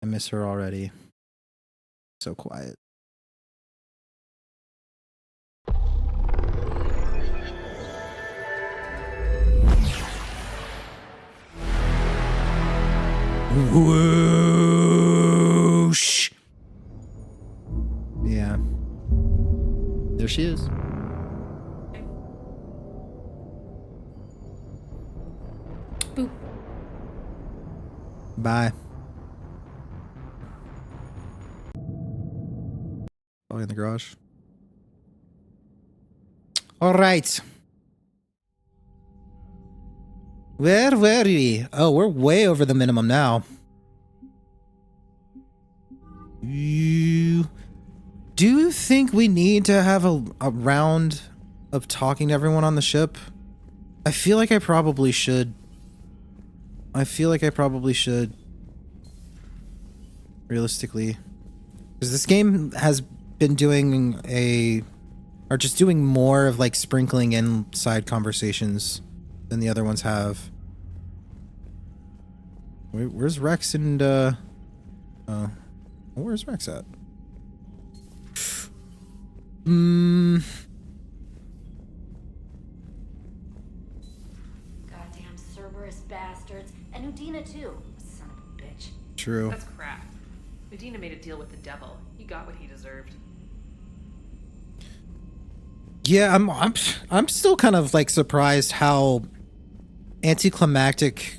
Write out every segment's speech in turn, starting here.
I miss her already. So quiet. Whoosh. Yeah. There she is. Boop. Bye. Oh, in the garage. All right. Where were we? Oh, we're way over the minimum now. Do you think we need to have a round of talking to everyone on the ship? I feel like I probably should. Realistically. Because this game has been doing just doing more of like sprinkling in side conversations than the other ones have. Where's Rex and where's Rex at? Goddamn Cerberus bastards. And Udina too. Son of a bitch. True. That's crap. Medina made a deal with the devil. He got what he deserved. Yeah, I'm still kind of like surprised how anticlimactic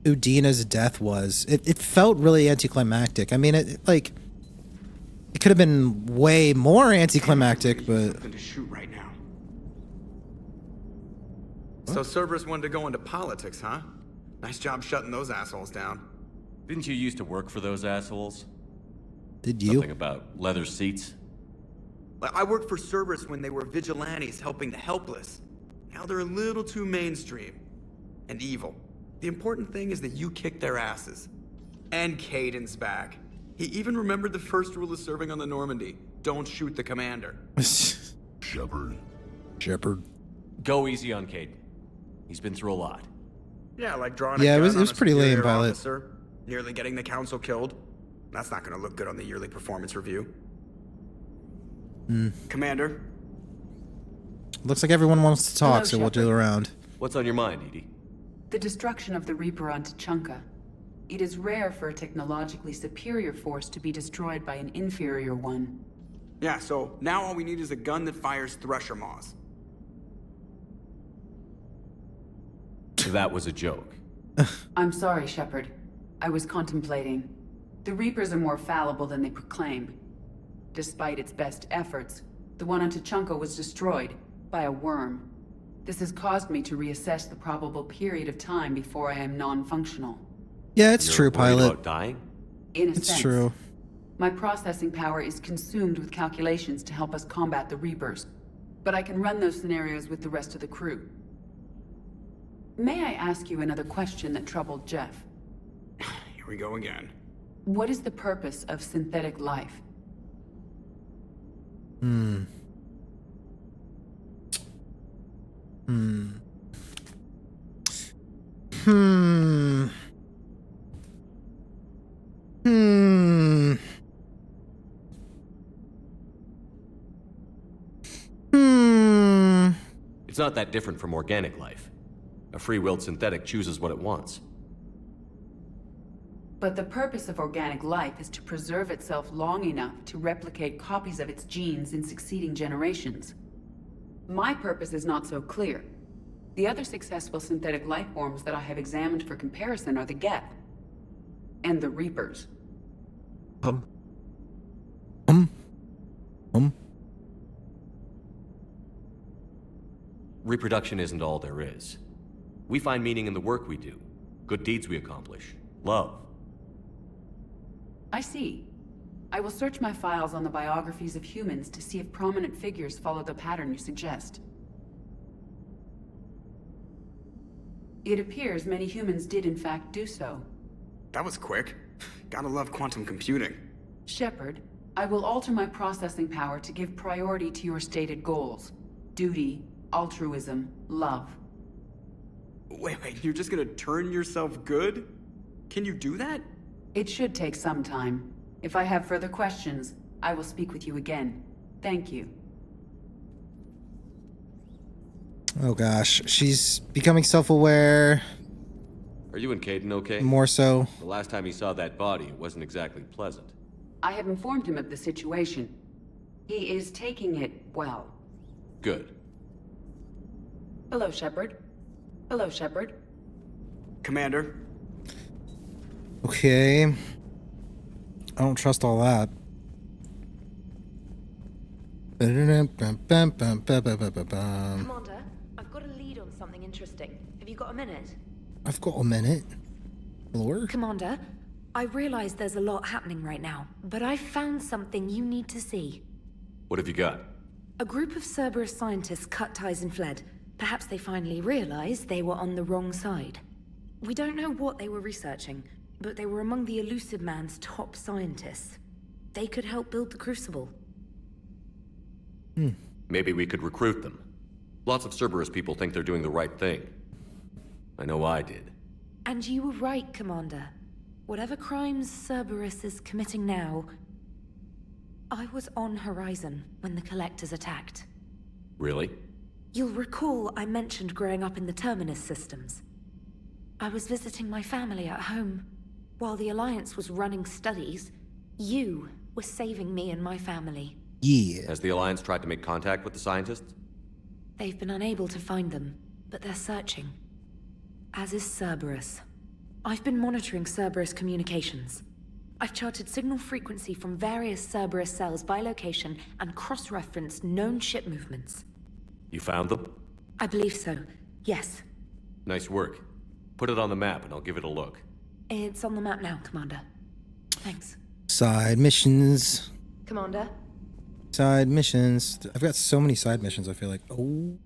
Udina's death was. It felt really anticlimactic. I mean, it could have been way more anticlimactic, but Something to shoot right now. So Cerberus wanted to go into politics, huh? Nice job shutting those assholes down. Didn't you used to work for those assholes? did you? Something about leather seats? I worked for Cerberus when they were vigilantes helping the helpless. Now they're a little too mainstream. And evil. The important thing is that you kicked their asses. And Caden's back. He even remembered the first rule of serving on the Normandy. Don't shoot the commander. Shepard. Go easy on Caden. He's been through a lot. Yeah, like drawing Yeah, a it gun was on a pretty lame, superior Pilot. officer, nearly getting the council killed. That's not gonna look good on the yearly performance review. Commander, Looks like everyone wants to talk, Hello, so we'll do Shepard. a round. What's on your mind, Edie? The destruction of the Reaper on Tuchanka. It is rare for a technologically superior force to be destroyed by an inferior one. yeah, so now all we need is a gun that fires thresher maws. That was a joke. I'm sorry, Shepard. I was contemplating. The Reapers are more fallible than they proclaim. Despite its best efforts, the one on Tuchanka was destroyed by a worm. This has caused me to reassess the probable period of time before I am non-functional. Yeah, it's You're true, worried Pilot. about dying? In a It's sense, true. my processing power is consumed with calculations to help us combat the Reapers. But I can run those scenarios with the rest of the crew. May I ask you another question that troubled Jeff? Here we go again. What is the purpose of synthetic life? Hmm. It's not that different from organic life. A free-willed synthetic chooses what it wants. But the purpose of organic life is to preserve itself long enough to replicate copies of its genes in succeeding generations. My purpose is not so clear. The other successful synthetic life forms that I have examined for comparison are the Geth and the Reapers. Reproduction isn't all there is. We find meaning in the work we do, good deeds we accomplish, love. I see. I will search my files on the biographies of humans to see if prominent figures follow the pattern you suggest. It appears many humans did in fact do so. That was quick. Gotta love quantum computing. Shepard, I will alter my processing power to give priority to your stated goals. Duty, altruism, love. Wait, you're just gonna turn yourself good? Can you do that? It should take some time. If I have further questions, I will speak with you again. Thank you. Oh gosh, she's becoming self-aware. Are you and Caden okay? More so. The last time he saw that body, it wasn't exactly pleasant. I have informed him of the situation. He is taking it well. Good. Hello, Shepard. Hello, Shepard. Commander, Okay. I don't trust all that. Commander, I've got a lead on something interesting. Have you got a minute? I've got a minute. Lord? Commander, I realize there's a lot happening right now, but I found something you need to see. What have you got? A group of Cerberus scientists cut ties and fled. Perhaps they finally realized they were on the wrong side. We don't know what they were researching, but they were among the Elusive Man's top scientists. They could help build the Crucible. Maybe we could recruit them. Lots of Cerberus people think they're doing the right thing. I know I did. And you were right, Commander. Whatever crimes Cerberus is committing now, I was on Horizon when the Collectors attacked. Really? You'll recall I mentioned growing up in the Terminus systems. I was visiting my family at home. While the Alliance was running studies, you were saving me and my family. Yeah. Has the Alliance tried to make contact with the scientists? They've been unable to find them, but they're searching. As is Cerberus. I've been monitoring Cerberus communications. I've charted signal frequency from various Cerberus cells by location and cross-referenced known ship movements. You found them? I believe so, yes. Nice work. Put it on the map and I'll give it a look. It's on the map now, Commander. Thanks. Side missions. Commander? Side missions. I've got so many side missions, I feel like. Oh,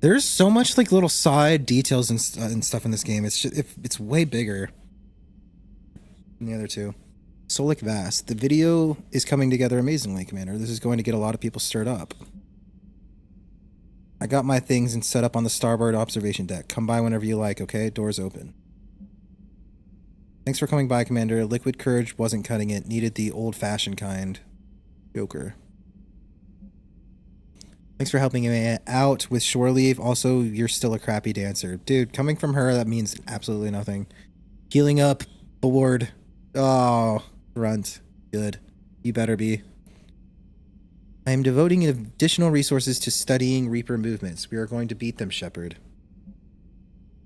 there's so much like little side details and stuff in this game. It's just, it's way bigger than the other two. Solic Vast. The video is coming together amazingly, Commander. This is going to get a lot of people stirred up. I got my things and set up on the starboard observation deck. Come by whenever you like, okay? Doors open. Thanks for coming by, Commander. Liquid courage wasn't cutting it. Needed the old-fashioned kind. Joker. Thanks for helping me out with shore leave. Also, you're still a crappy dancer. Dude, coming from her, that means absolutely nothing. Healing up. Bored. Oh, runt. Good. You better be. I am devoting additional resources to studying Reaper movements. We are going to beat them, Shepard.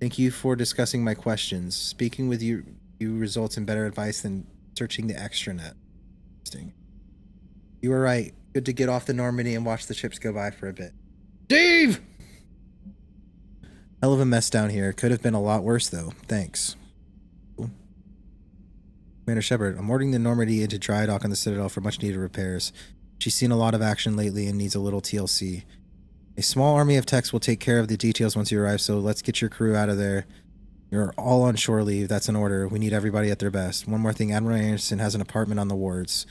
Thank you for discussing my questions. Speaking with you results in better advice than searching the extranet. Interesting. You were right. Good to get off the Normandy and watch the ships go by for a bit. Dave! Hell of a mess down here. Could have been a lot worse, though. Thanks. Cool. Commander Shepard, I'm ordering the Normandy into dry dock on the Citadel for much-needed repairs. She's seen a lot of action lately and needs a little TLC. A small army of techs will take care of the details once you arrive, so let's get your crew out of there. You're all on shore leave. That's an order. We need everybody at their best. One more thing. Admiral Anderson has an apartment on the wards.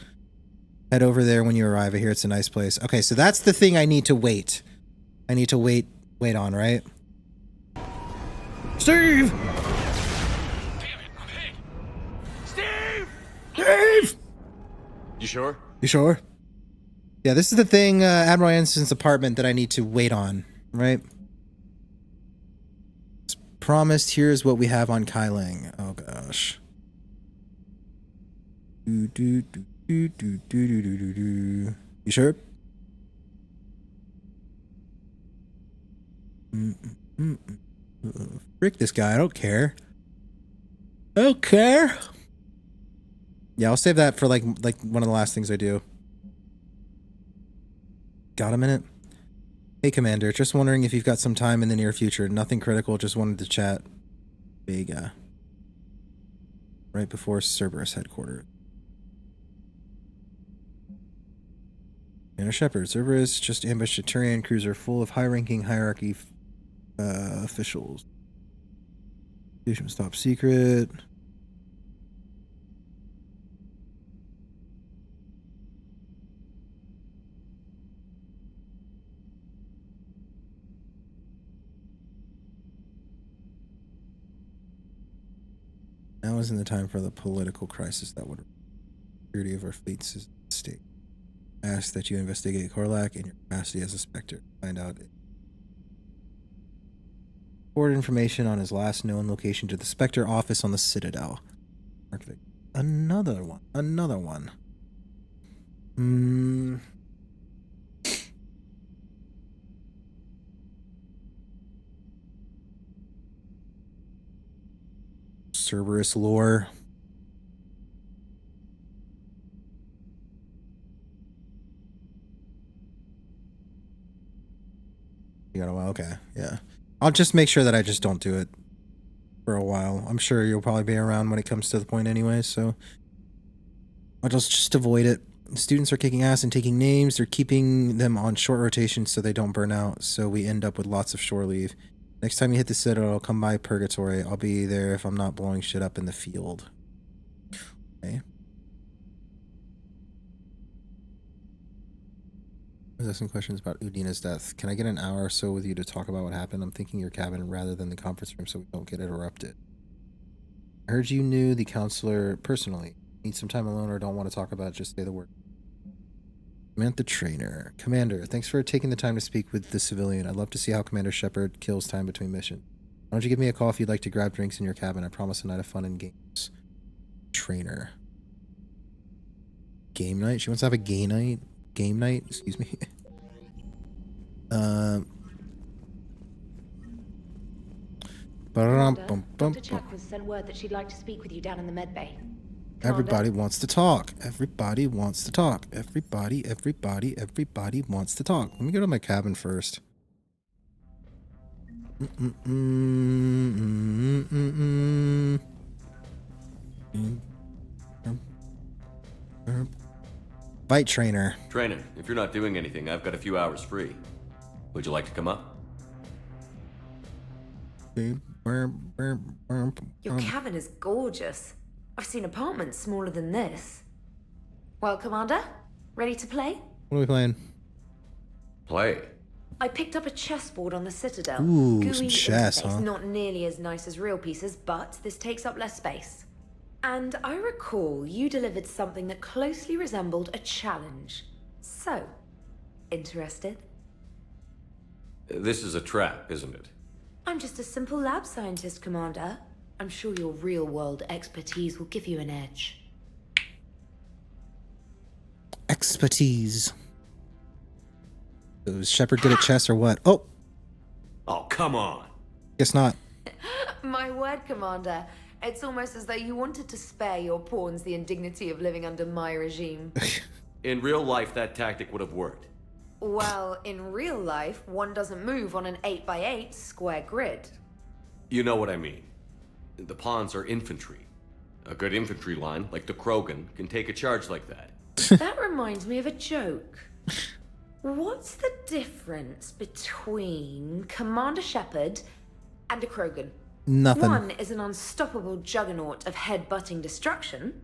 Head over there when you arrive. I hear it's a nice place. Okay, so that's the thing I need to wait. I need to wait on, right? Steve! Damn it, I'm hit! Steve! Dave! You sure? You sure? Yeah, this is the thing, Admiral Anderson's apartment that I need to wait on, right? As promised, here's what we have on Kailang. Oh, gosh. You sure? Frick this guy, I don't care. I don't care. Yeah, I'll save that for like one of the last things I do. Got a minute? Hey, Commander, just wondering if you've got some time in the near future. Nothing critical, just wanted to chat. Vega. Right before Cerberus headquarters. Commander Shepard, Cerberus just ambushed a Turian cruiser full of high-ranking hierarchy officials. Station was top secret. Now isn't the time for the political crisis that would security of our fleets is at stake. I ask that you investigate Korlak in your capacity as a Spectre. Find out. Forward information on his last known location to the Spectre office on the Citadel. Mark Vic. Another one. Another one. Cerberus lore. You got a while? Okay, yeah. I'll just make sure that I just don't do it for a while. I'm sure you'll probably be around when it comes to the point anyway, so I'll just avoid it. Students are kicking ass and taking names. They're keeping them on short rotation so they don't burn out, so we end up with lots of shore leave. Next time you hit the Citadel, I'll come by Purgatory. I'll be there if I'm not blowing shit up in the field. Okay. I was asking questions about Udina's death. Can I get an hour or so with you to talk about what happened? I'm thinking your cabin rather than the conference room so we don't get interrupted. I heard you knew the counselor personally. Need some time alone or don't want to talk about it, just say the word. Samantha Trainer. Commander, thanks for taking the time to speak with the civilian. I'd love to see how Commander Shepard kills time between missions. Why don't you give me a call if you'd like to grab drinks in your cabin? I promise a night of fun and games. Trainer. Game night? She wants to have a gay night? Game night? Excuse me. Dr. Chakwas sent word that she'd like to speak with you down in the med bay. Everybody wants to talk. Everybody wants to talk. Everybody wants to talk. Let me go to my cabin first. Fight trainer. Trainer, if you're not doing anything, I've got a few hours free. Would you like to come up? Your cabin is gorgeous. I've seen apartments smaller than this. Well, Commander, ready to play? What are we playing? Play. I picked up a chessboard on the Citadel. Ooh, some chess, interface, huh? Not nearly as nice as real pieces, but this takes up less space. And I recall you delivered something that closely resembled a challenge. So, interested? This is a trap, isn't it? I'm just a simple lab scientist, Commander. I'm sure your real-world expertise will give you an edge. Expertise. Is Shepard good at chess or what? Oh, Oh, come on. guess not. My word, Commander. It's almost as though you wanted to spare your pawns the indignity of living under my regime. In real life, that tactic would have worked. Well, in real life, one doesn't move on an 8x8 square grid. You know what I mean. The pawns are infantry. A good infantry line, like the Krogan, can take a charge like that. That reminds me of a joke. What's the difference between Commander Shepard and a Krogan? Nothing. One is an unstoppable juggernaut of head-butting destruction.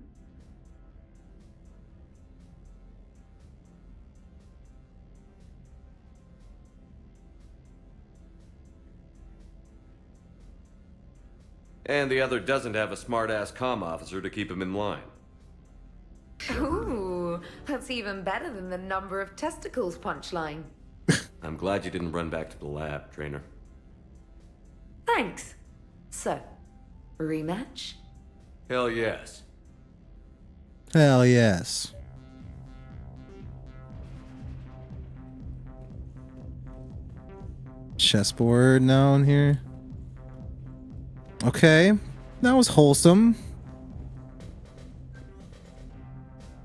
And the other doesn't have a smart-ass comm officer to keep him in line. Ooh, that's even better than the number of testicles punchline. I'm glad you didn't run back to the lab, Trainer. Thanks. So, rematch? Hell yes. Hell yes. Chessboard now in here. Okay, that was wholesome.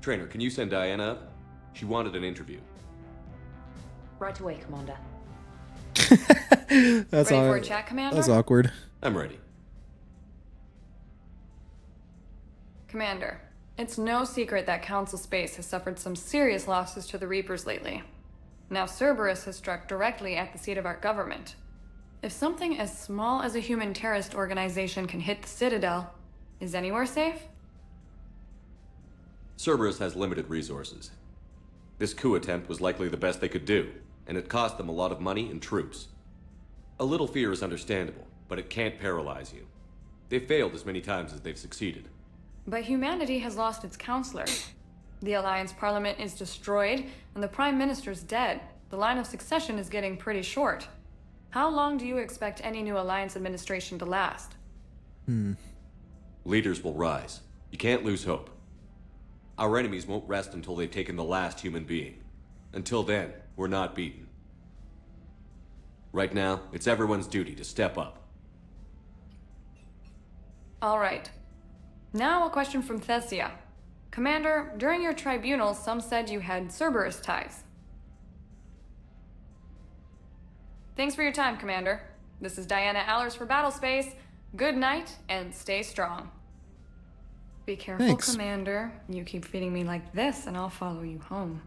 Trainer, can you send Diana up? She wanted an interview. Right away, Commander. That's Ready all. for a chat, Commander? That's awkward. I'm ready. Commander, it's no secret that Council Space has suffered some serious losses to the Reapers lately. Now Cerberus has struck directly at the seat of our government. If something as small as a human terrorist organization can hit the Citadel, is anywhere safe? Cerberus has limited resources. This coup attempt was likely the best they could do, and it cost them a lot of money and troops. A little fear is understandable, but it can't paralyze you. They've failed as many times as they've succeeded. But humanity has lost its counselor. The Alliance Parliament is destroyed, and the Prime Minister's dead. The line of succession is getting pretty short. How long do you expect any new Alliance administration to last? Leaders will rise. You can't lose hope. Our enemies won't rest until they've taken the last human being. Until then, we're not beaten. Right now, it's everyone's duty to step up. All right. Now a question from Thessia. Commander, during your tribunal, some said you had Cerberus ties. Thanks for your time, Commander. This is Diana Allers for Battlespace. Good night, and stay strong. Be careful, Thanks. Commander. You keep feeding me like this, and I'll follow you home.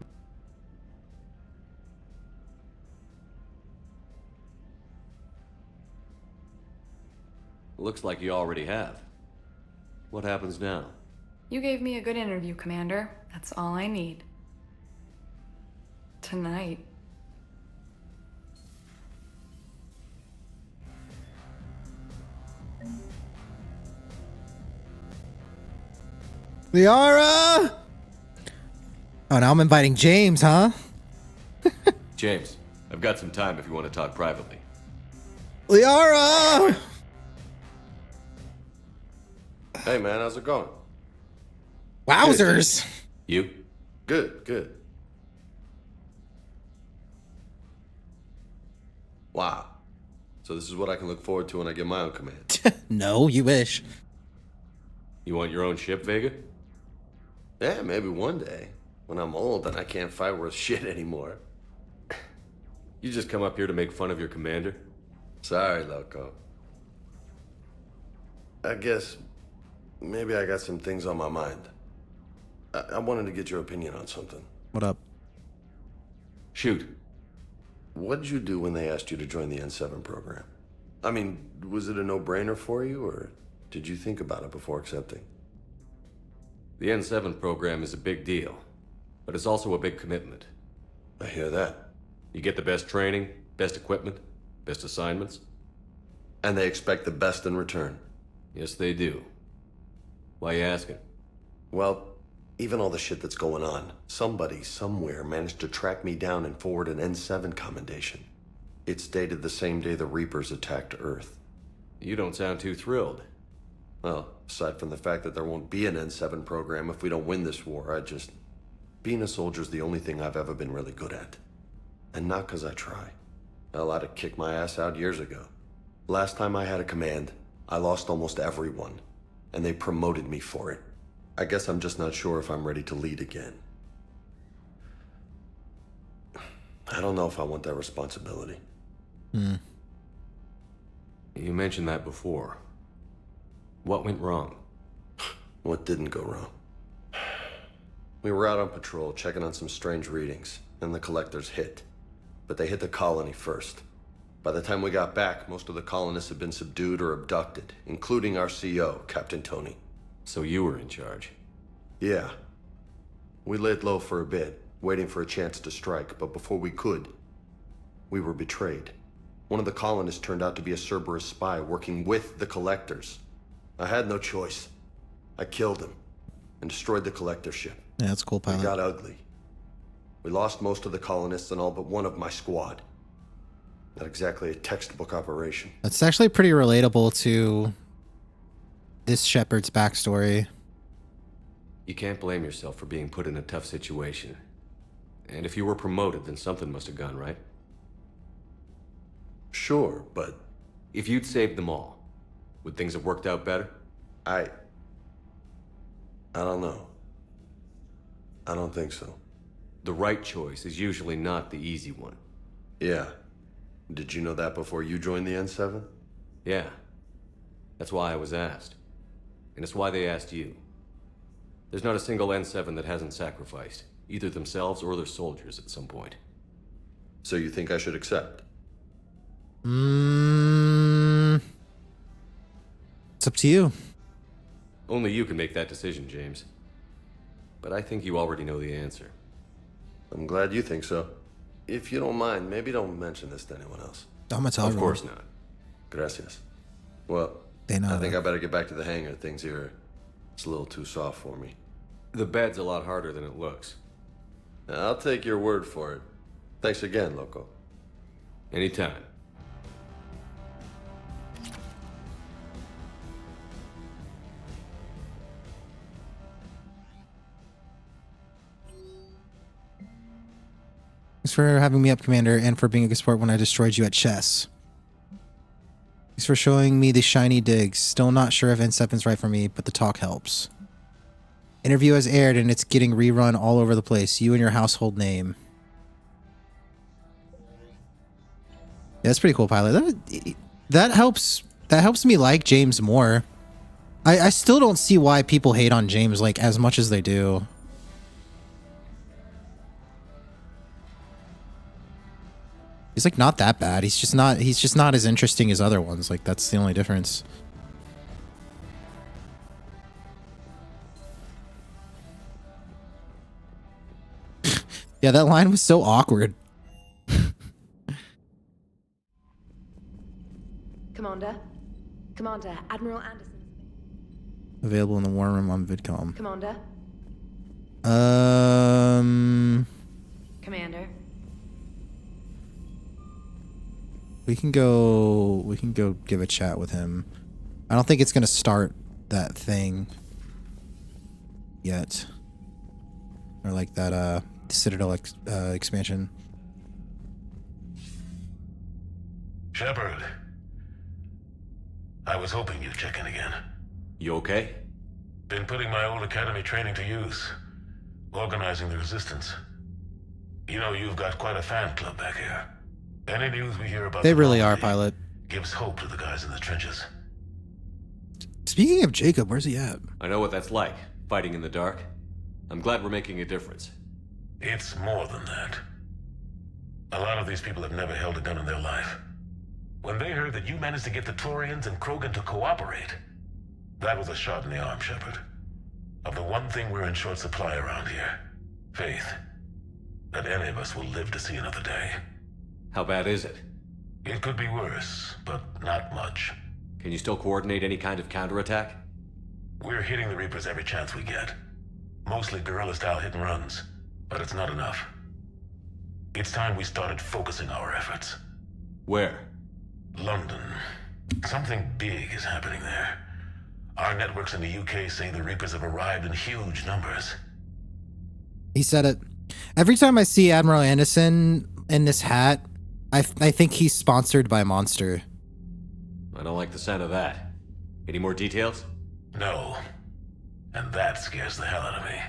Looks like you already have. What happens now? You gave me a good interview, Commander. That's all I need. Tonight. Liara! Oh, now I'm inviting James, huh? James, I've got some time if you want to talk privately. Liara! Hey man, how's it going? Wowzers! You? Good, good. Wow. So this is what I can look forward to when I get my own command. No, you wish. You want your own ship, Vega? Yeah, maybe one day. When I'm old and I can't fight worth shit anymore. You just come up here to make fun of your commander? Sorry, Loco. I guess maybe I got some things on my mind. I wanted to get your opinion on something. What up? Shoot. What did you do when they asked you to join the N7 program? I mean, was it a no-brainer for you, or did you think about it before accepting? The N7 program is a big deal, but it's also a big commitment. I hear that. You get the best training, best equipment, best assignments. And they expect the best in return. Yes, they do. Why you asking? Well, even all the shit that's going on, somebody somewhere managed to track me down and forward an N7 commendation. It's dated the same day the Reapers attacked Earth. You don't sound too thrilled. Well, aside from the fact that there won't be an N7 program if we don't win this war, being a soldier's the only thing I've ever been really good at. And not because I try. Hell, I'd have kicked my ass out years ago. Last time I had a command, I lost almost everyone, and they promoted me for it. I guess I'm just not sure if I'm ready to lead again. I don't know if I want that responsibility. You mentioned that before. What went wrong? What didn't go wrong? We were out on patrol, checking on some strange readings, and the collectors hit. But they hit the colony first. By the time we got back, most of the colonists had been subdued or abducted, including our CO, Captain Tony. So you were in charge. Yeah. We laid low for a bit, waiting for a chance to strike, but before we could, we were betrayed. One of the colonists turned out to be a Cerberus spy working with the collectors. I had no choice. I killed him and destroyed the collector ship. Yeah, that's cool, It pilot. got ugly. We lost most of the colonists and all but one of my squad. Not exactly a textbook operation. That's actually pretty relatable to this Shepard's backstory. You can't blame yourself for being put in a tough situation. And if you were promoted, then something must have gone right. Sure, but If you'd saved them all, would things have worked out better? I don't know. I don't think so. The right choice is usually not the easy one. Yeah. Did you know that before you joined the N7? Yeah. That's why I was asked. And it's why they asked you. There's not a single N7 that hasn't sacrificed, either themselves or their soldiers at some point. So you think I should accept? It's up to you. Only you can make that decision, James. But I think you already know the answer. I'm glad you think so. If you don't mind, maybe don't mention this to anyone else. I'm gonna tell Of everyone. course not. Gracias. Well, They know. I think I better get back to the hangar. Things here, it's a little too soft for me. The bed's a lot harder than it looks. I'll take your word for it. Thanks again, Loco. Anytime. Thanks for having me up, Commander, and for being a good sport when I destroyed you at chess. Thanks for showing me the shiny digs. Still not sure if N7's right for me, but the talk helps. Interview has aired and it's getting rerun all over the place. You and your household name. Yeah, that's pretty cool, Pilot. That helps me like James more. I still don't see why people hate on James like as much as they do. He's like not that bad. He's just not as interesting as other ones. Like that's the only difference. Yeah, that line was so awkward. Commander? Commander, Admiral Anderson. Available in the war room on VidCom. Commander? Commander? We can go give a chat with him. I don't think it's gonna start that thing yet. Or like that Citadel expansion. Shepard. I was hoping you'd check in again. You okay? Been putting my old academy training to use. Organizing the resistance. You know, you've got quite a fan club back here. Any news we hear about They really are, Normandy Pilot. gives hope to the guys in the trenches. Speaking of Jacob, where's he at? I know what that's like, fighting in the dark. I'm glad we're making a difference. It's more than that. A lot of these people have never held a gun in their life. When they heard that you managed to get the Turians and Krogan to cooperate, that was a shot in the arm, Shepard. Of the one thing we're in short supply around here. Faith. That any of us will live to see another day. How bad is it? It could be worse, but not much. Can you still coordinate any kind of counterattack? We're hitting the Reapers every chance we get. Mostly guerrilla-style hit and runs, but it's not enough. It's time we started focusing our efforts. Where? London. Something big is happening there. Our networks in the UK say the Reapers have arrived in huge numbers. He said it. Every time I see Admiral Anderson in this hat, I think he's sponsored by Monster. I don't like the sound of that. Any more details? No. And that scares the hell out of me.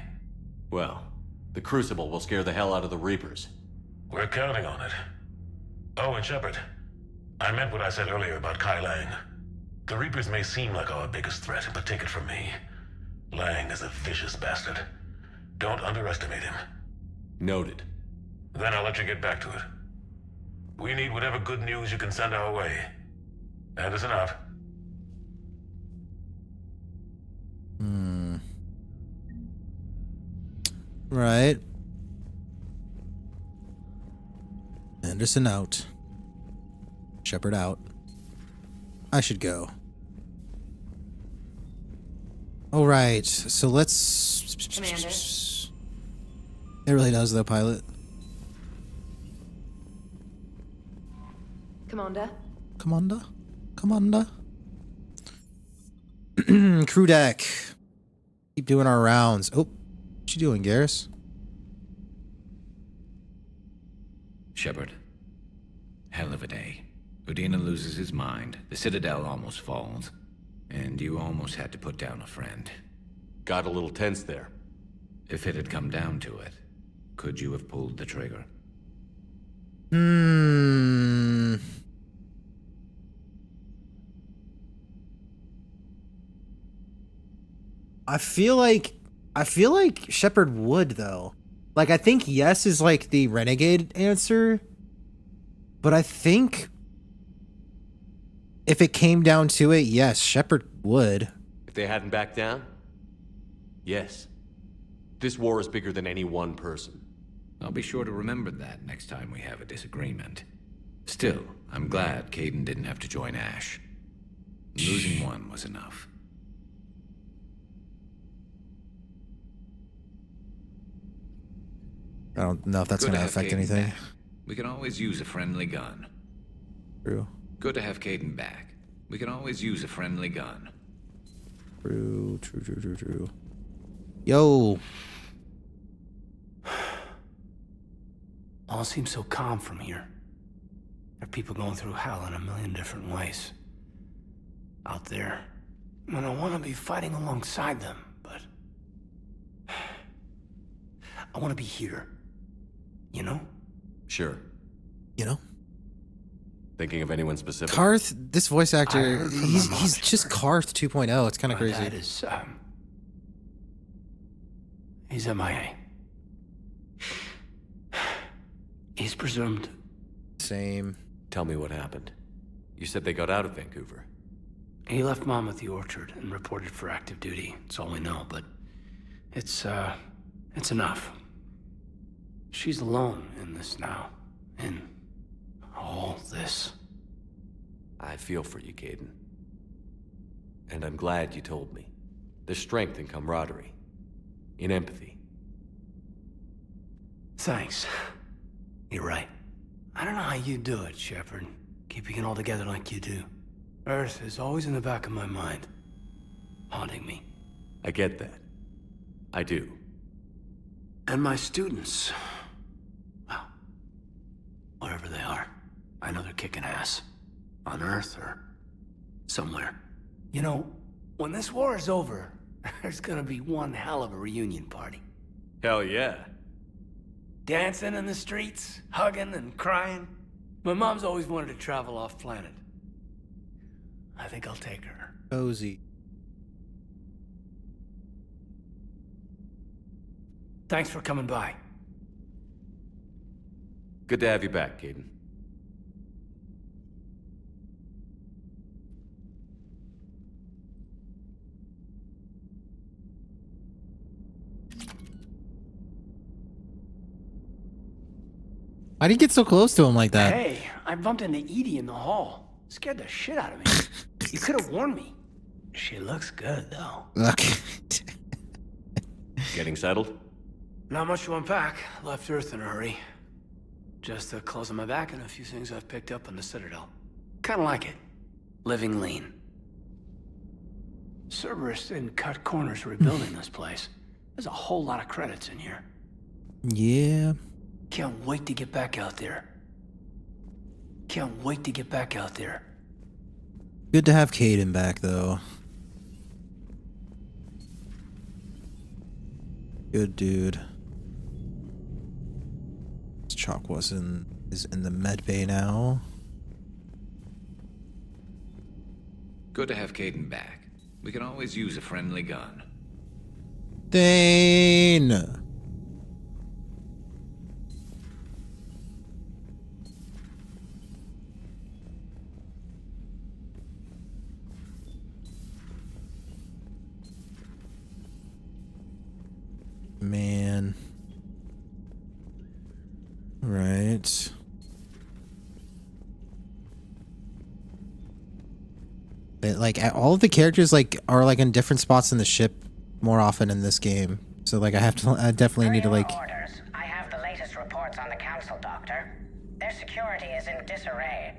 Well, the Crucible will scare the hell out of the Reapers. We're counting on it. Oh, and Shepard, I meant what I said earlier about Kai Lang. The Reapers may seem like our biggest threat, but take it from me. Lang is a vicious bastard. Don't underestimate him. Noted. Then I'll let you get back to it. We need whatever good news you can send our way. Anderson out. Right. Anderson out. Shepard out. I should go. All right. So let's... Commander? It really does, though, Pilot. Commander? Commander? Commander? Crew deck. Keep doing our rounds. Oh, what you doing, Garrus? Shepard. Hell of a day. Udina loses his mind, the Citadel almost falls, and you almost had to put down a friend. Got a little tense there. If it had come down to it, could you have pulled the trigger? I feel like Shepard would, though. Like, I think yes is like the renegade answer, but I think if it came down to it, yes, Shepard would. If they hadn't backed down? Yes. This war is bigger than any one person. I'll be sure to remember that next time we have a disagreement. Still, I'm glad Caden didn't have to join Ash. Losing one was enough. I don't know if that's Good going to have affect Caden anything. back. We can always use a friendly gun. True. Good to have Caden back. We can always use a friendly gun. True. Yo. All seems so calm from here. There are people going through hell in a million different ways. Out there. And I want to be fighting alongside them, but... I want to be here. You know? Sure. You know? Thinking of anyone specific? Karth, this voice actor, heard from he's my just Karth 2.0. It's kind of My crazy. dad is, he's MIA. He's presumed. Same. Tell me what happened. You said they got out of Vancouver. He left Mom at the orchard and reported for active duty. That's all we know, but it's enough. She's alone in this now. In all this. I feel for you, Caden. And I'm glad you told me. There's strength in camaraderie. In empathy. Thanks. You're right. I don't know how you do it, Shepard. Keeping it all together like you do. Earth is always in the back of my mind. Haunting me. I get that. I do. And my students. Well, wherever they are. I know they're kicking ass. On Earth or somewhere. You know, when this war is over, there's gonna be one hell of a reunion party. Hell yeah. Dancing in the streets, hugging and crying. My mom's always wanted to travel off-planet. I think I'll take her. Cozy. Thanks for coming by. Good to have you back, Caden. Why'd he get so close to him like that? Hey, I bumped into Edie in the hall. Scared the shit out of me. You could have warned me. She looks good, though. Okay. Getting settled? Not much to unpack. Left Earth in a hurry. Just the clothes on my back and a few things I've picked up on the Citadel. Kinda like it. Living lean. Cerberus didn't cut corners rebuilding this place. There's a whole lot of credits in here. Yeah. Can't wait to get back out there. Can't wait to get back out there. Good to have Caden back, though. Good dude. Chalk is in the med bay now. Good to have Caden back. We can always use a friendly gun. Thane! Man. Right. But, like, all of the characters are in different spots in the ship more often in this game. So like I definitely need to like. Orders. I have the latest reports on the council, Doctor. Their security is in disarray,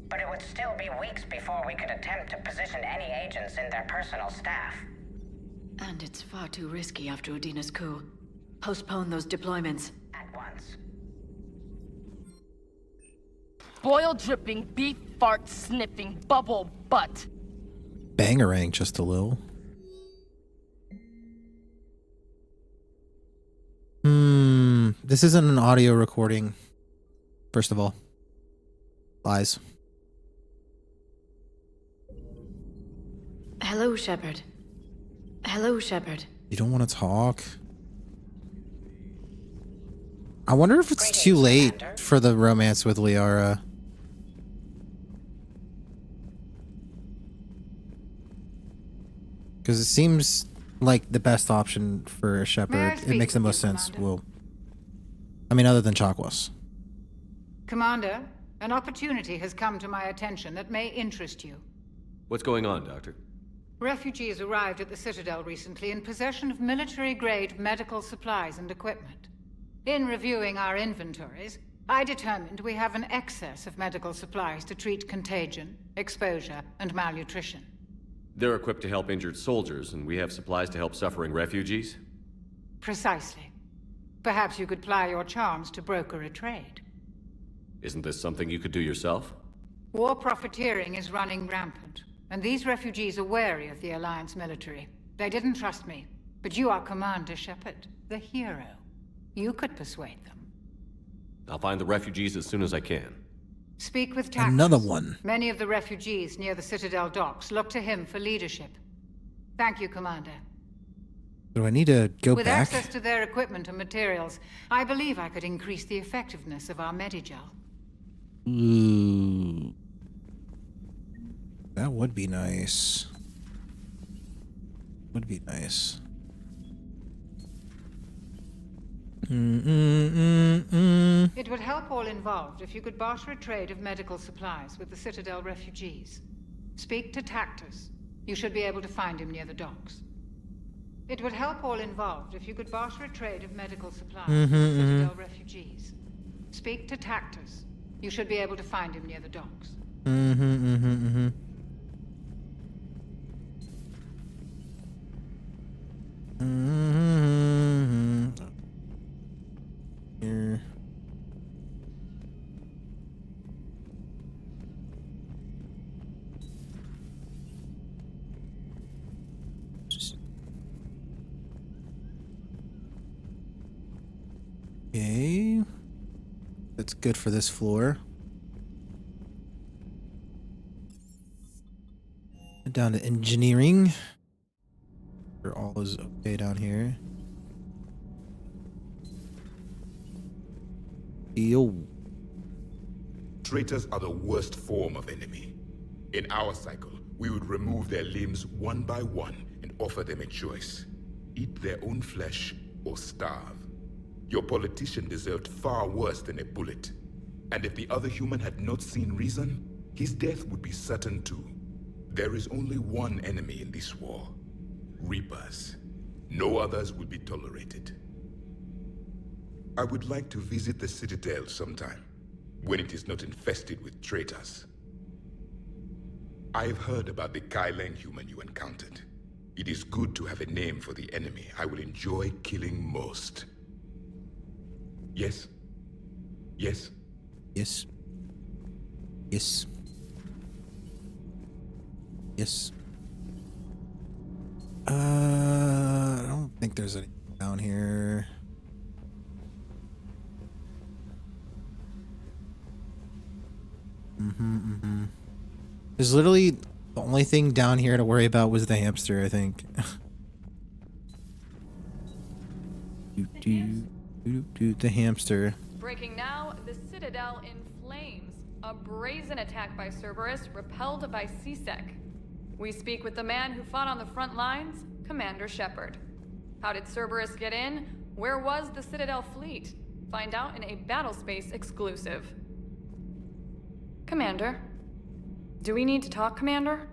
but it would still be weeks before we could attempt to position any agents in their personal staff. And it's far too risky after Udina's coup. Postpone those deployments. At once. Boil dripping, beef fart sniffing, bubble butt. Bangarang just a little. This isn't an audio recording. First of all. Lies. Hello, Shepard. Hello, Shepard. You don't want to talk? I wonder if it's too late for the romance with Liara. Because it seems like the best option for Shepard. It makes the most sense. Well, I mean, other than Chakwas. Commander, an opportunity has come to my attention that may interest you. What's going on, Doctor? Refugees arrived at the Citadel recently in possession of military-grade medical supplies and equipment. In reviewing our inventories, I determined we have an excess of medical supplies to treat contagion, exposure, and malnutrition. They're equipped to help injured soldiers, and we have supplies to help suffering refugees? Precisely. Perhaps you could ply your charms to broker a trade. Isn't this something you could do yourself? War profiteering is running rampant, and these refugees are wary of the Alliance military. They didn't trust me, but you are Commander Shepard, the hero. You could persuade them. I'll find the refugees as soon as I can. Speak with Tactus. Another one. Many of the refugees near the Citadel docks look to him for leadership. Thank you, Commander. Do I need to go With back? access to their equipment and materials, I believe I could increase the effectiveness of our Medigel. Ooh. That would be nice. Would be nice. It would help all involved if you could barter a trade of medical supplies with the Citadel refugees. Speak to Tactus. You should be able to find him near the docks. It would help all involved if you could barter a trade of medical supplies with the Citadel refugees. Speak to Tactus. You should be able to find him near the docks. Here. Okay. That's good for this floor. Down to engineering. Sure all is okay down here. Yo. Traitors are the worst form of enemy. In our cycle, we would remove their limbs one by one and offer them a choice. Eat their own flesh or starve. Your politician deserved far worse than a bullet. And if the other human had not seen reason, his death would be certain too. There is only one enemy in this war. Reapers. No others will be tolerated. I would like to visit the Citadel sometime, when it is not infested with traitors. I have heard about the Kaileng human you encountered. It is good to have a name for the enemy I will enjoy killing most. Yes? Yes? Yes. Yes. Yes. I don't think there's any down here. There's literally the only thing down here to worry about was the hamster, I think. The hamster. Breaking now, the Citadel in flames. A brazen attack by Cerberus, repelled by C-Sec. We speak with the man who fought on the front lines, Commander Shepard. How did Cerberus get in? Where was the Citadel fleet? Find out in a Battlespace exclusive. Commander? Do we need to talk, Commander?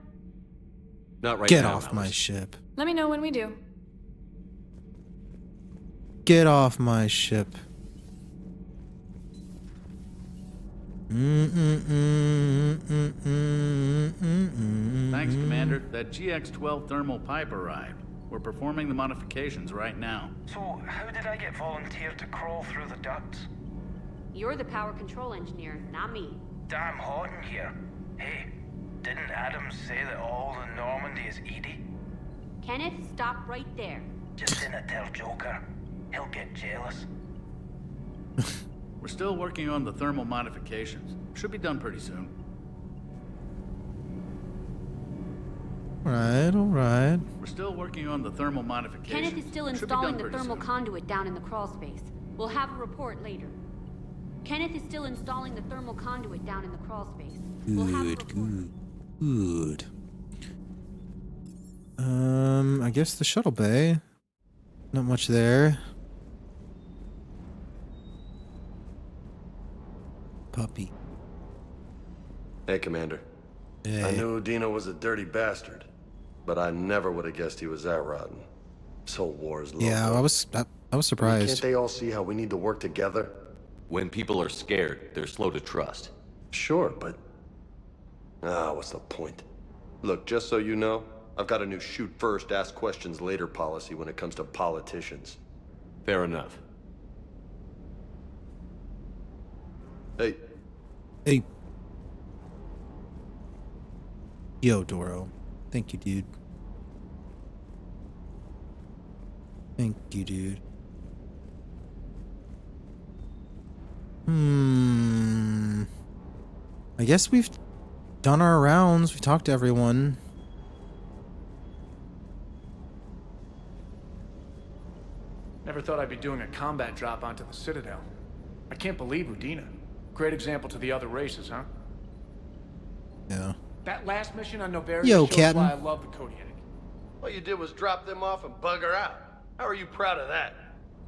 Not right now. Get now, off my ship. Let me know when we do. Get off my ship. Thanks, Commander. That GX-12 thermal pipe arrived. We're performing the modifications right now. So, how did I get volunteered to crawl through the ducts? You're the power control engineer, not me. Damn hot in here. Hey, didn't Adams say that all the Normandy is Edie? Kenneth, stop right there. Just didn't tell Joker. He'll get jealous. We're still working on the thermal modifications. Should be done pretty soon. Alright. We're still working on the thermal modifications. Kenneth is still installing the thermal conduit down in the crawl space. We'll have a report later. Kenneth is still installing the thermal conduit down in the crawl space. We'll have a report. Good. I guess the shuttle bay. Not much there. Puppy. Hey, Commander. I knew Udina was a dirty bastard, but I never would have guessed he was that rotten. So war's local. Yeah, I was surprised. Can't they all see how we need to work together? When people are scared, they're slow to trust. Sure, but... what's the point? Look, just so you know, I've got a new shoot first, ask questions later policy when it comes to politicians. Fair enough. Hey. Hey. Yo, Doro. Thank you, dude. Thank you, dude. I guess we've done our rounds. We talked to everyone. Never thought I'd be doing a combat drop onto the Citadel. I can't believe Udina. Great example to the other races, huh? Yeah. That last mission on Novaria Yo, shows Captain. why I love the Kodiak. All you did was drop them off and bugger out. How are you proud of that?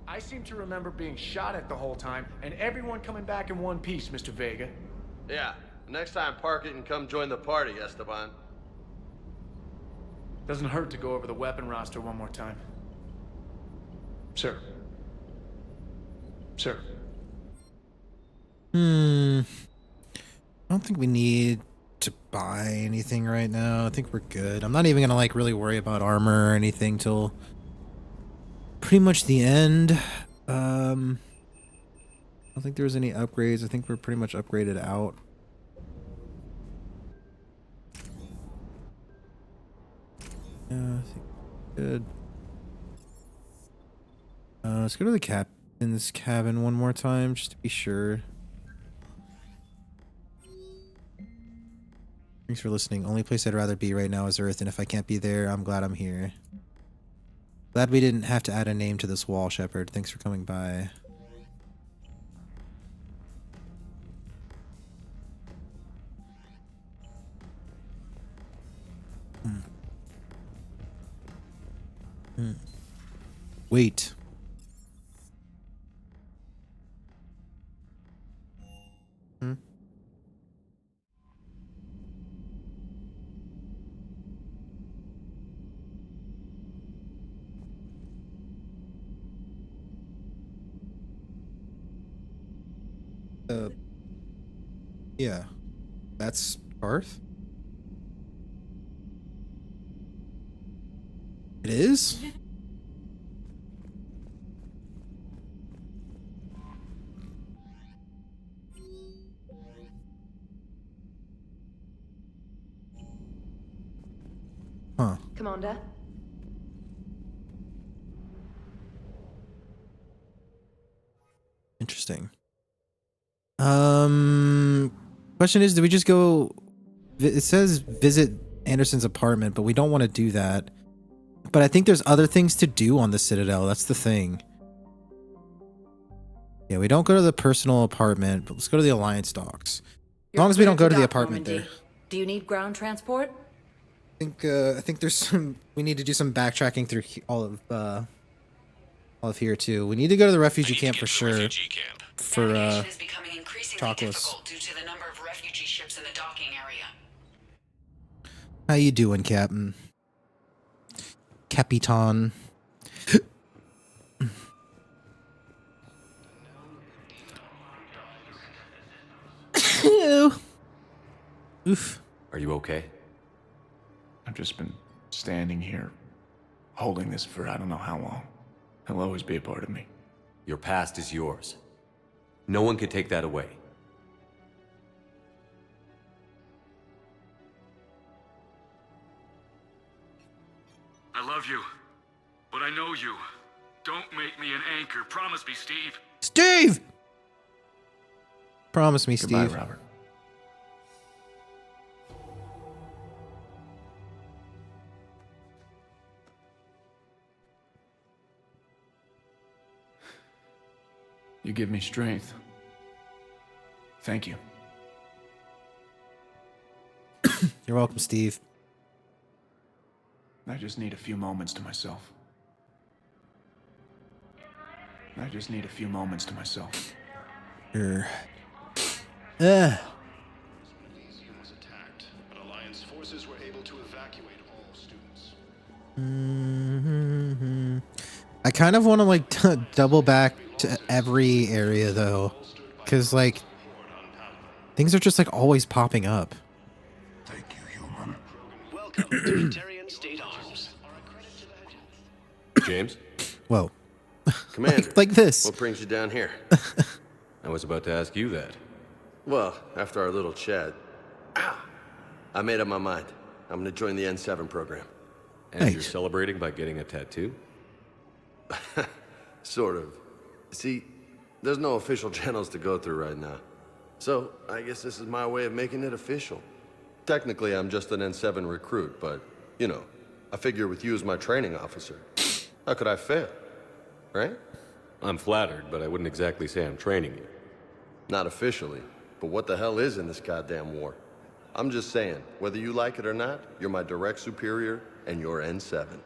I seem to remember being shot at the whole time, and everyone coming back in one piece, Mr. Vega. Yeah. Next time, park it and come join the party, Esteban. Doesn't hurt to go over the weapon roster one more time. Sir. Sir. I don't think we need to buy anything right now. I think we're good. I'm not even gonna like really worry about armor or anything till pretty much the end. I don't think there was any upgrades. I think we're pretty much upgraded out. Yeah, I think good. Let's go to the captain's cabin one more time just to be sure. Thanks for listening. Only place I'd rather be right now is Earth, and if I can't be there, I'm glad I'm here. Glad we didn't have to add a name to this wall, Shepard. Thanks for coming by. Wait. Yeah. That's Earth? It is? Huh. Commander? Interesting. Question is, do we just go... It says visit Anderson's apartment, but we don't want to do that. But I think there's other things to do on the Citadel. That's the thing. Yeah, we don't go to the personal apartment, but let's go to the Alliance docks. As long as we don't go to the apartment there. Do you need ground transport? I think there's some... We need to do some backtracking through all of here too. We need to go to the refugee camp for sure. For chocolates. Due to the number of refugee ships in the docking area. How you doing, Captain? Capitan. Oof. Are you okay? I've just been standing here, holding this for I don't know how long. It'll always be a part of me. Your past is yours. No one can take that away. I love you, but I know you. Don't make me an anchor. Promise me, Steve. Steve! Promise me, Goodbye, Steve. Robert. You give me strength. Thank you. You're welcome, Steve. I just need a few moments to myself. I just need a few moments to myself. Sure. I kind of want to like double back to every area though, because like things are just like always popping up. Welcome to Libertarian State Arms. James? Whoa. Commander, like this. What brings you down here? I was about to ask you that. Well, after our little chat, I made up my mind. I'm gonna join the N7 program. And you're celebrating by getting a tattoo? Sort of. See, there's no official channels to go through right now. So, I guess this is my way of making it official. Technically, I'm just an N7 recruit, but, you know, I figure with you as my training officer, how could I fail? Right? I'm flattered, but I wouldn't exactly say I'm training you. Not officially, but what the hell is in this goddamn war? I'm just saying, whether you like it or not, you're my direct superior, and you're N7.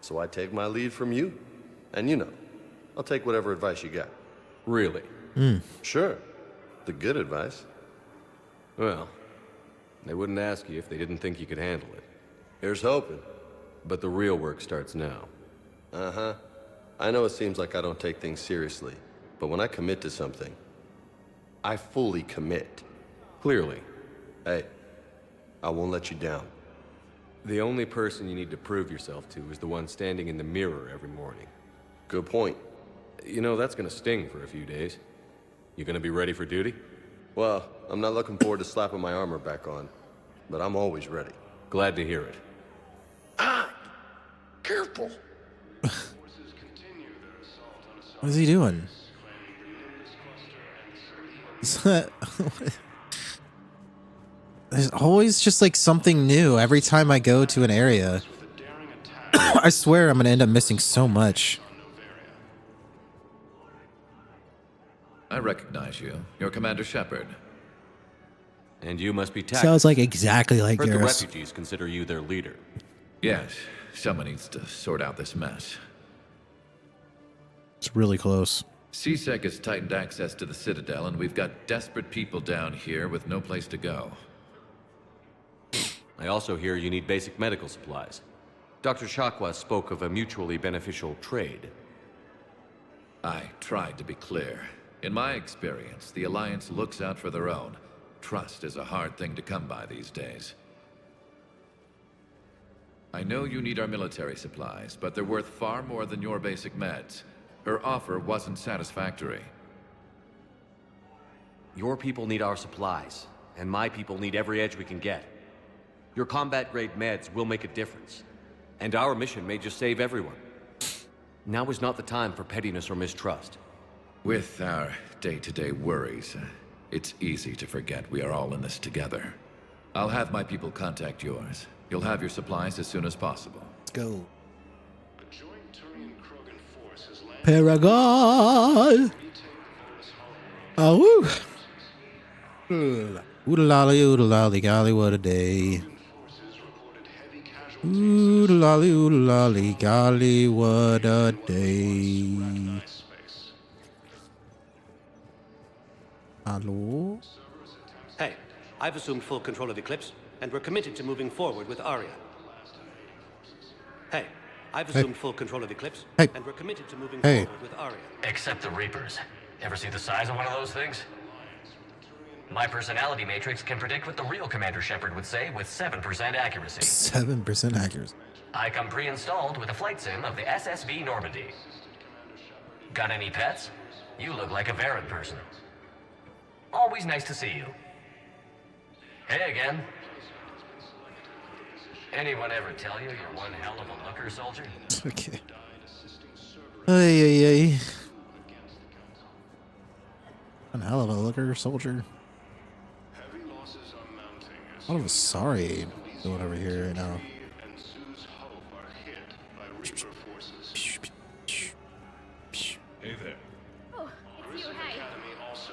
So I take my lead from you. And you know, I'll take whatever advice you got. Really? Sure. The good advice. Well, they wouldn't ask you if they didn't think you could handle it. Here's hoping. But the real work starts now. Uh-huh. I know it seems like I don't take things seriously, but when I commit to something, I fully commit. Clearly. Hey, I won't let you down. The only person you need to prove yourself to is the one standing in the mirror every morning. Good point. You know, that's gonna sting for a few days. You gonna be ready for duty? Well, I'm not looking forward to slapping my armor back on, but I'm always ready. Glad to hear it. Careful. What is he doing? There's always just like something new every time I go to an area. I swear I'm gonna end up missing so much. I recognize you. You're Commander Shepard. And you must be Tactus. Sounds like exactly like Heard the yours. refugees consider you their leader. Yes, someone needs to sort out this mess. It's really close. CSEC has tightened access to the Citadel, and we've got desperate people down here with no place to go. I also hear you need basic medical supplies. Dr. Chakwa spoke of a mutually beneficial trade. I tried to be clear. In my experience, the Alliance looks out for their own. Trust is a hard thing to come by these days. I know you need our military supplies, but they're worth far more than your basic meds. Her offer wasn't satisfactory. Your people need our supplies, and my people need every edge we can get. Your combat-grade meds will make a difference, and our mission may just save everyone. Now is not the time for pettiness or mistrust. With our day-to-day worries, it's easy to forget we are all in this together. I'll have my people contact yours. You'll have your supplies as soon as possible. Let's go. Paragon! Oh, woo! Oodle-lolly, oodle-lolly, golly, what a day. Oodle-lolly, oodle-lolly, golly, what a day. Hello? Hey, I've assumed full control of Eclipse, and we're committed to moving forward with Arya. Hey, I've assumed full control of Eclipse, and we're committed to moving forward with Arya. Except the Reapers. Ever see the size of one of those things? My personality matrix can predict what the real Commander Shepard would say with 7% accuracy. 7% accuracy. I come pre-installed with a flight sim of the SSB Normandy. Got any pets? You look like a Varan person. Always nice to see you. Hey again. Anyone ever tell you you're one hell of a looker, soldier? Okay. Ay. One hell of a looker, soldier. All of a sorry going over here right now. Hey there. Oh, it's you, hi.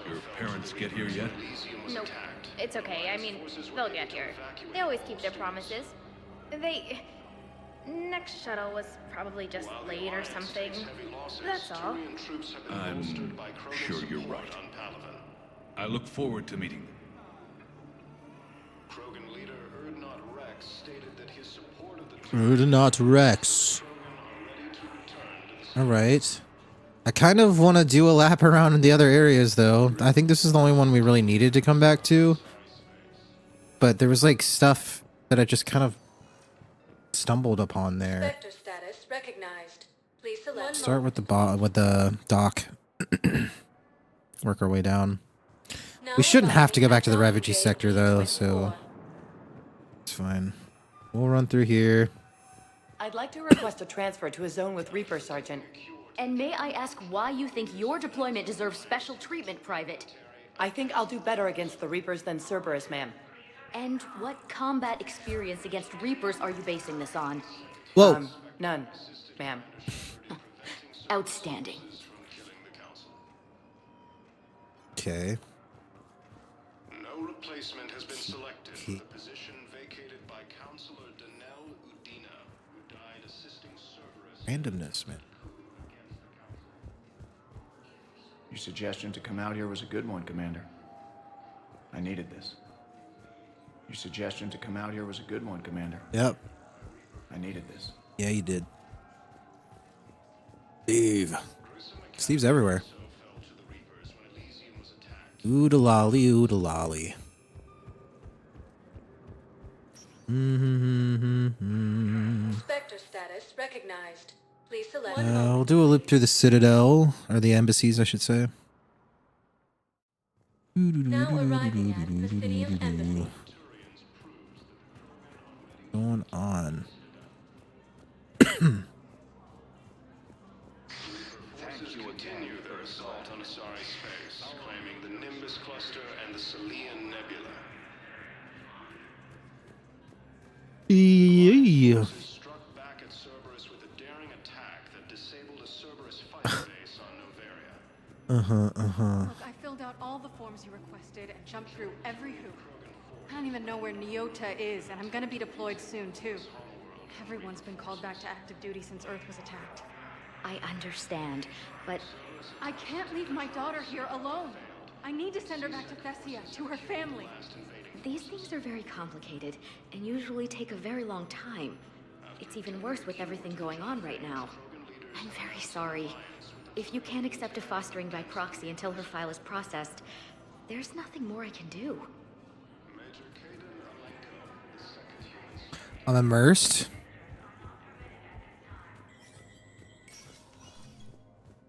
Your parents get here yet? Nope. It's okay. I mean, they'll get here. They always keep their promises. Next shuttle was probably just late or something. That's all. I'm sure you're right. I look forward to meeting them. Not Rex. Alright. I kind of want to do a lap around in the other areas, though. I think this is the only one we really needed to come back to. But there was, like, stuff that I just kind of stumbled upon there. Spectre status recognized. Please select. Start with the dock. Work our way down. We shouldn't have to go back to the refugee sector, though, so it's fine. We'll run through here. I'd like to request a transfer to a zone with Reaper, Sergeant. And may I ask why you think your deployment deserves special treatment, Private? I think I'll do better against the Reapers than Cerberus, ma'am. And what combat experience against Reapers are you basing this on? Whoa. None, ma'am. Outstanding. Okay. No replacement has been selected for the position vacated by Counselor Danelle Udina, who died assisting Cerberus. Randomness, man. Your suggestion to come out here was a good one, Commander. I needed this. Your suggestion to come out here was a good one, Commander. Yep. I needed this. Yeah, you did. Steve. Steve's everywhere. Oodalolly, oodalolly. Spectre status recognized. Please select. We'll do a loop through the Citadel, or the embassies, I should say. Now arriving at the city of Embassy. Going on. Forces continue their assault on Asari space, claiming the Nimbus cluster and the Salian Nebula. Yeah. Struck back at Cerberus with a daring attack that disabled a Cerberus fighter base on Noveria. Look, I filled out all the forms you requested and jumped through every hoop. I don't even know where Nyota is, and I'm gonna be deployed soon, too. Everyone's been called back to active duty since Earth was attacked. I understand, but I can't leave my daughter here alone. I need to send her back to Thessia, to her family. these things are very complicated and usually take a very long time. It's even worse with everything going on right now. I'm very sorry. If you can't accept a fostering by proxy until her file is processed, there's nothing more I can do. I'm immersed.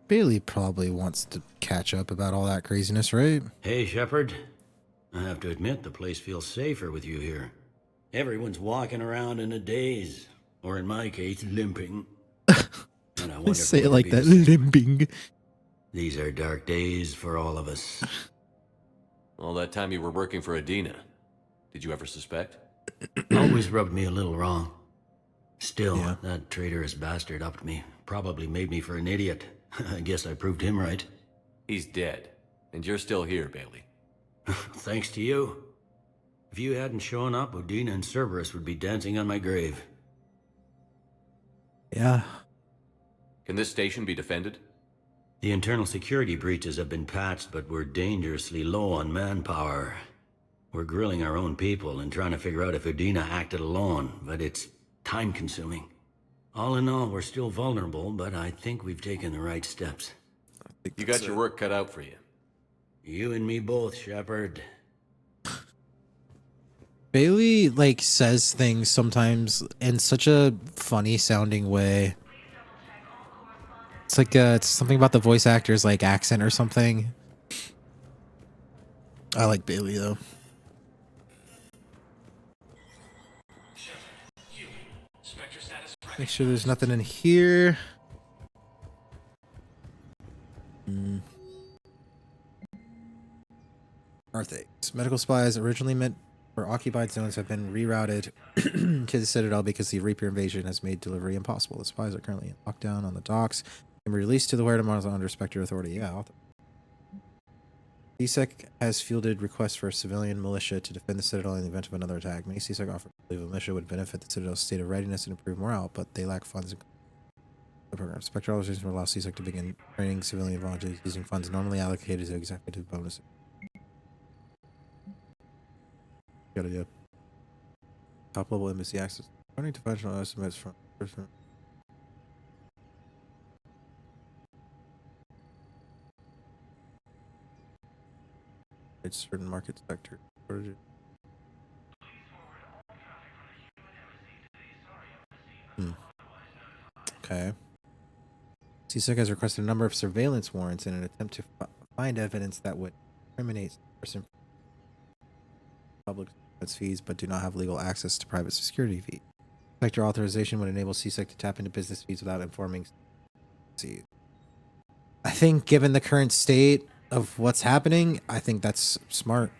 Bailey probably wants to catch up about all that craziness, right? Hey, Shepard. I have to admit, the place feels safer with you here. Everyone's walking around in a daze, or in my case, limping. And I wonder Say it like that, limping. These are dark days for all of us. All that time you were working for Adina, did you ever suspect? Always rubbed me a little wrong. Still, that traitorous bastard upped me. Probably made me for an idiot. I guess I proved him right. He's dead, and you're still here, Bailey. Thanks to you. If you hadn't shown up, Udina and Cerberus would be dancing on my grave. Yeah. Can this station be defended? The internal security breaches have been patched, but we're dangerously low on manpower. We're grilling our own people and trying to figure out if Udina acted alone, but it's time-consuming. All in all, we're still vulnerable, but I think we've taken the right steps. You got your work cut out for you. You and me both, Shepard. Bailey, like, says things sometimes in such a funny-sounding way. It's like, it's something about the voice actor's, like, accent or something. I like Bailey, though. Make sure there's nothing in here. Arthates. Medical supplies originally meant for occupied zones have been rerouted to the Citadel because the Reaper invasion has made delivery impossible. The supplies are currently in lockdown on the docks and be released to the warehouse under Spectre authority. Yeah. CSEC has fielded requests for a civilian militia to defend the Citadel in the event of another attack. Many CSEC offer to believe a militia would benefit the Citadel's state of readiness and improve morale, but they lack funds. The program. Spectre organization will allow CSEC to begin training civilian volunteers using funds normally allocated to executive bonuses. Gotta do top level embassy access According to functional estimates from it's certain market sector. Okay. CSEC has requested a number of surveillance warrants in an attempt to find evidence that would incriminate the person public fees, but do not have legal access to private security fees. Sector authorization would enable CSEC to tap into business fees without informing. I think, given the current state of what's happening, I think that's smart.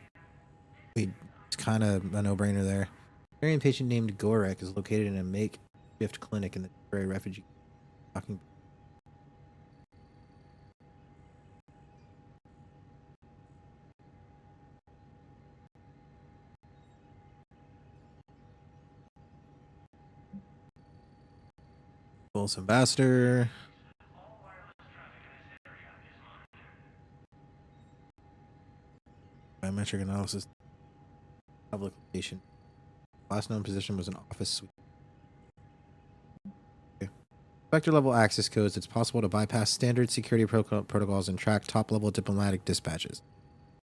It's kind of a no-brainer there. A Syrian patient named Gorek is located in a makeshift clinic in the temporary refugee. False ambassador. Biometric analysis. Public location. Last known position was an office suite. Okay. Sector level access codes. It's possible to bypass standard security protocols and track top level diplomatic dispatches.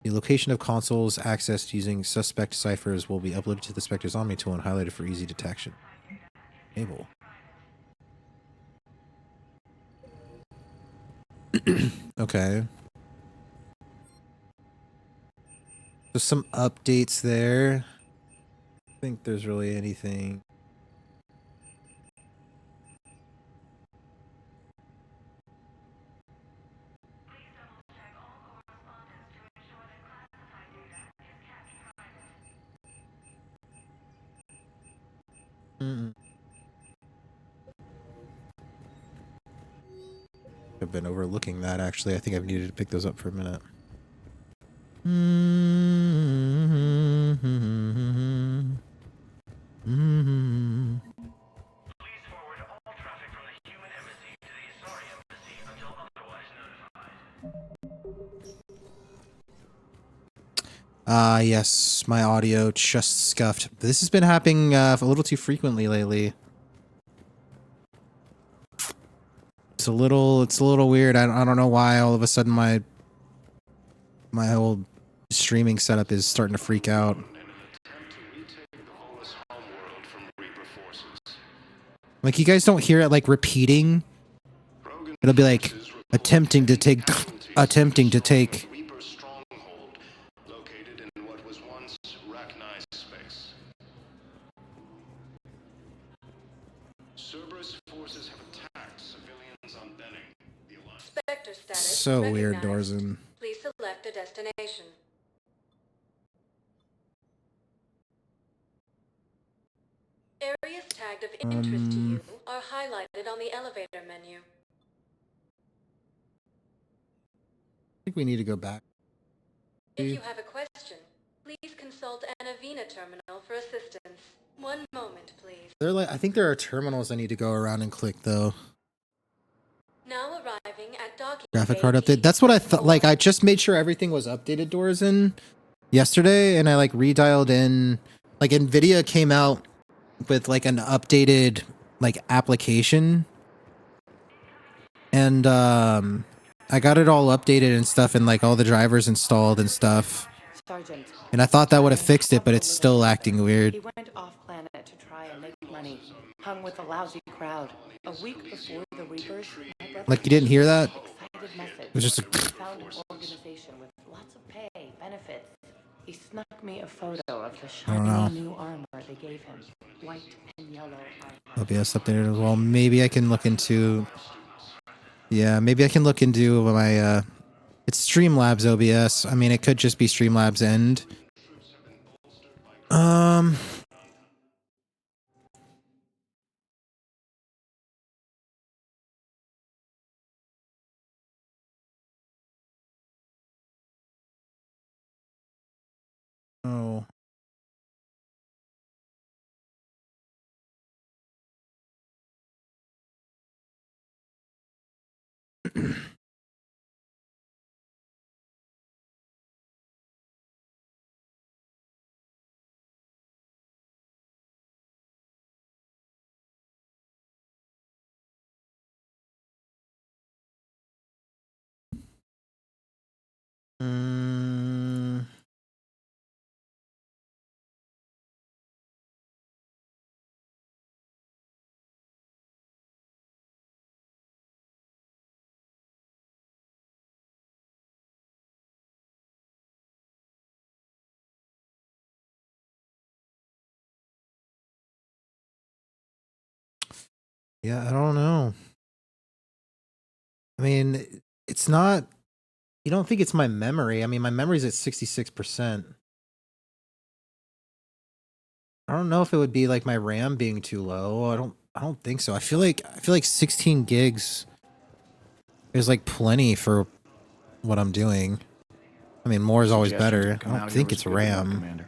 The location of consoles accessed using suspect ciphers will be uploaded to the Spectre's Omni tool and highlighted for easy detection. Enable. Okay. There's some updates there. I don't think there's really anything. I've been overlooking that, actually. I think I've needed to pick those up for a minute. Yes, my audio just scuffed. This has been happening a little too frequently lately. It's a little weird. I don't know why all of a sudden my whole streaming setup is starting to freak out. Like, you guys don't hear it like repeating. It'll be like attempting to take. Spectre status So weird, recognized. Dorzen. Please select a destination. Areas tagged of interest to you are highlighted on the elevator menu. I think we need to go back. If you have a question, please consult an Avena terminal for assistance. One moment, please. I think there are terminals I need to go around and click though. Now arriving at docking Graphic card update. That's what I thought. Like, I just made sure everything was updated, Dorzen, yesterday, and I like redialed in. Like, NVIDIA came out with like an updated like application, and I got it all updated and stuff, and like all the drivers installed and stuff. Sergeant. And I thought that would have fixed it, but it's still acting weird. He went off planet to try and make money. Hung with a lousy crowd. A week before the Reapers, my brother Like, you didn't hear that? excited message. It was just Found an organization with lots of pay, benefits. He snuck me a photo of the shiny new armor they gave him. White and yellow armor. OBS updated as well. Maybe I can look into. Yeah, maybe I can look into my. It's Streamlabs OBS. I mean, it could just be Streamlabs End. Oh. Yeah, I don't know. I mean, it's not. You don't think it's my memory? I mean, my memory's at 66%. I don't know if it would be like my RAM being too low. I don't think so. I feel like 16 gigs is like plenty for what I'm doing. I mean, more is always better. I don't think it's RAM.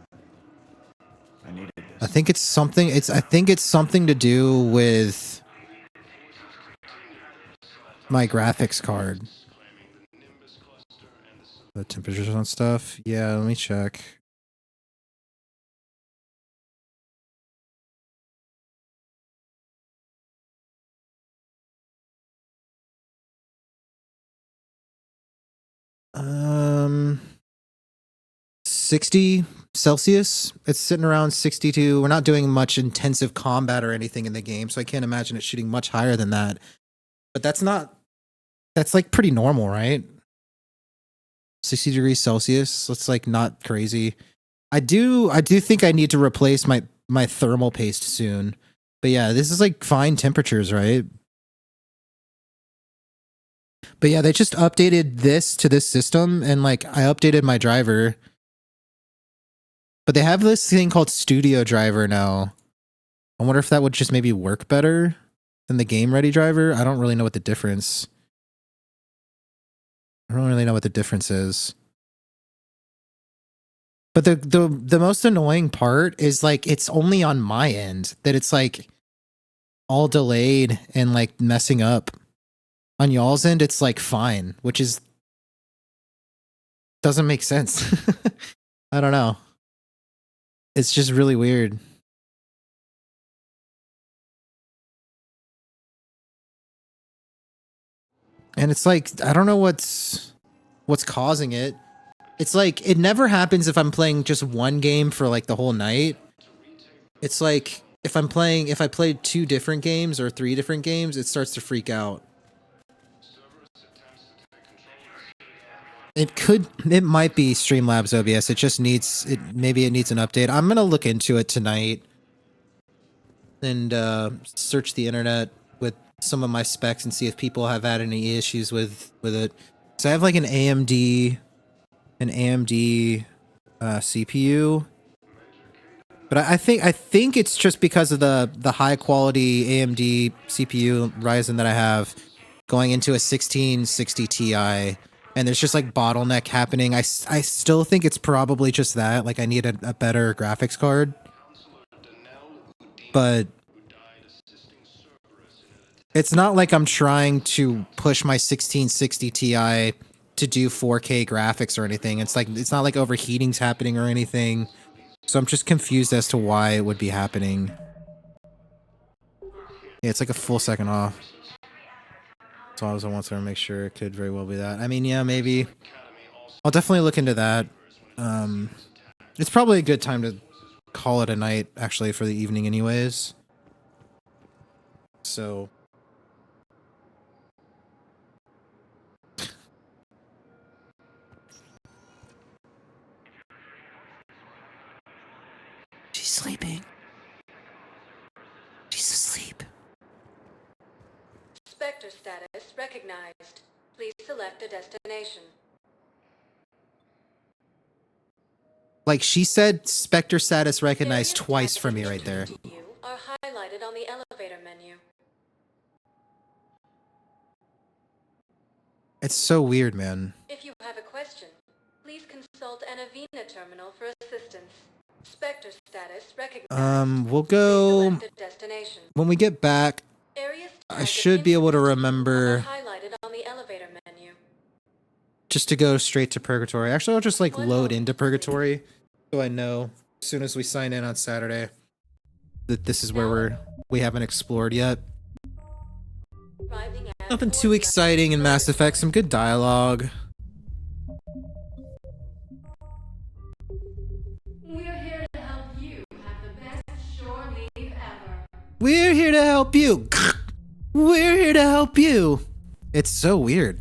I needed this. I think it's something. I think it's something to do with my graphics card. The temperatures on stuff. Yeah, let me check. Um, 60 Celsius. It's sitting around 62. We're not doing much intensive combat or anything in the game, so I can't imagine it shooting much higher than that. But that's like pretty normal, right? 60 degrees Celsius. That's like not crazy. I do think I need to replace my thermal paste soon. But yeah, this is like fine temperatures, right? But yeah, they just updated this to this system, and like I updated my driver. But they have this thing called Studio Driver now. I wonder if that would just maybe work better than the Game Ready driver. I don't really know what the difference. I don't really know what the difference is. But the most annoying part is like it's only on my end that it's like all delayed and like messing up. On y'all's end, it's like fine, which is doesn't make sense. I don't know. It's just really weird. And it's like I don't know what's causing it. It's like it never happens if I'm playing just one game for like the whole night. It's like if I played 2 different games or 3 different games, it starts to freak out. It might be Streamlabs OBS. It just maybe it needs an update. I'm gonna look into it tonight and search the internet with some of my specs and see if people have had any issues with it. So I have like an AMD CPU, but I think it's just because of the high quality AMD CPU Ryzen that I have going into a 1660 Ti, and there's just like bottleneck happening. I still think it's probably just that. Like I need a better graphics card, but it's not like I'm trying to push my 1660 Ti to do 4K graphics or anything. It's not like overheating's happening or anything. So I'm just confused as to why it would be happening. Yeah, it's like a full second off. So I wanted to make sure it could very well be that. I mean, yeah, maybe. I'll definitely look into that. It's probably a good time to call it a night, actually, for the evening anyways. So... She's sleeping. She's asleep. Spectre status recognized. Please select a destination. Like she said, Spectre status recognized twice for me right there. You are highlighted on the elevator menu. It's so weird, man. If you have a question, please consult an Avena terminal for assistance. Spectre status recognized. We'll go Select a destination. when we get back. I should be able to remember Highlighted on the elevator menu. just to go straight to Purgatory. Actually, I'll just like load into Purgatory so I know as soon as we sign in on Saturday that this is where we haven't explored yet. Nothing too exciting in Mass Effect. Some good dialogue. We're here to help you have the best shore leave ever. We're here to help you. We're here to help you. It's so weird.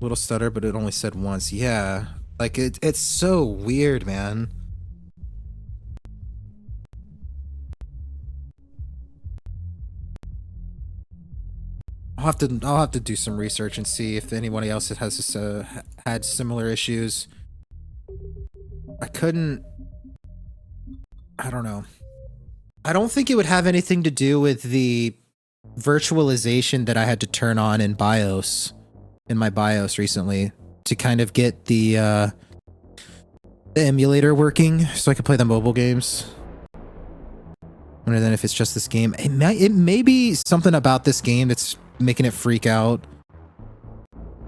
Little stutter, but it only said once. Yeah. Like it's so weird, man. I'll have to do some research and see if anyone else has had similar issues. I don't know. I don't think it would have anything to do with the virtualization that I had to turn on in my BIOS recently to kind of get the emulator working so I could play the mobile games. Other than if it's just this game, it may be something about this game that's making it freak out.